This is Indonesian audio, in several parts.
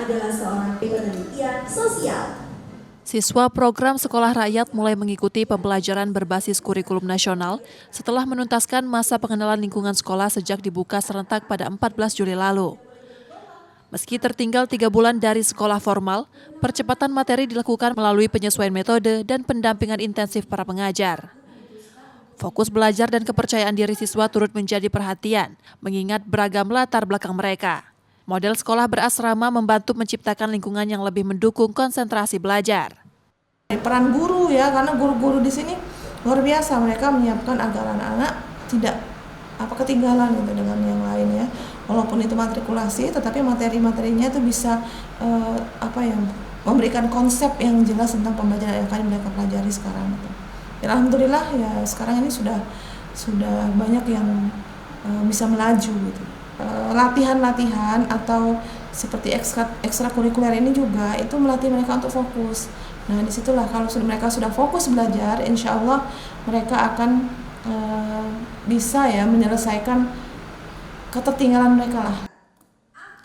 adalah seorang penelitian sosial. Siswa program Sekolah Rakyat mulai mengikuti pembelajaran berbasis kurikulum nasional setelah menuntaskan masa pengenalan lingkungan sekolah sejak dibuka serentak pada 14 Juli lalu. Meski tertinggal 3 bulan dari sekolah formal, percepatan materi dilakukan melalui penyesuaian metode dan pendampingan intensif para pengajar. Fokus belajar dan kepercayaan diri siswa turut menjadi perhatian, mengingat beragam latar belakang mereka. Model sekolah berasrama membantu menciptakan lingkungan yang lebih mendukung konsentrasi belajar. Peran guru ya, karena guru-guru di sini luar biasa, mereka menyiapkan agar anak-anak tidak ketinggalan gitu dengan yang lainnya. Walaupun itu matrikulasi, tetapi materi-materinya itu bisa memberikan konsep yang jelas tentang pembelajaran yang akan mereka pelajari sekarang. Gitu. Ya, alhamdulillah ya sekarang ini sudah banyak yang bisa melaju gitu. Latihan-latihan atau seperti ekstrakurikuler ini juga itu melatih mereka untuk fokus. Nah disitulah kalau mereka sudah fokus belajar, insya Allah mereka akan bisa ya menyelesaikan ketertinggalan mereka lah.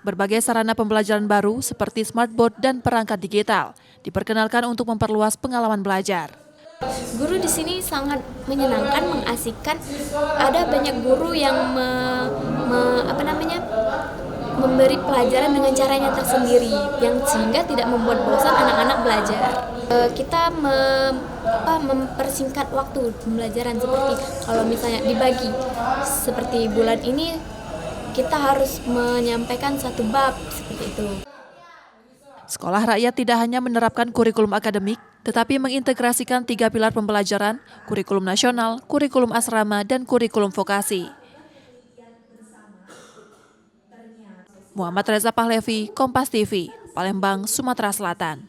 Berbagai sarana pembelajaran baru seperti smartboard dan perangkat digital diperkenalkan untuk memperluas pengalaman belajar. Guru di sini sangat menyenangkan, mengasihkan. Ada banyak guru yang memberi pelajaran dengan caranya tersendiri, yang sehingga tidak membuat bosan anak-anak belajar. Kita mempersingkat waktu pembelajaran, seperti kalau misalnya dibagi seperti bulan ini kita harus menyampaikan 1 bab seperti itu. Sekolah Rakyat tidak hanya menerapkan kurikulum akademik, tetapi mengintegrasikan 3 pilar pembelajaran, kurikulum nasional, kurikulum asrama, dan kurikulum vokasi. Muhammad Reza Pahlevi, Kompas TV, Palembang, Sumatera Selatan.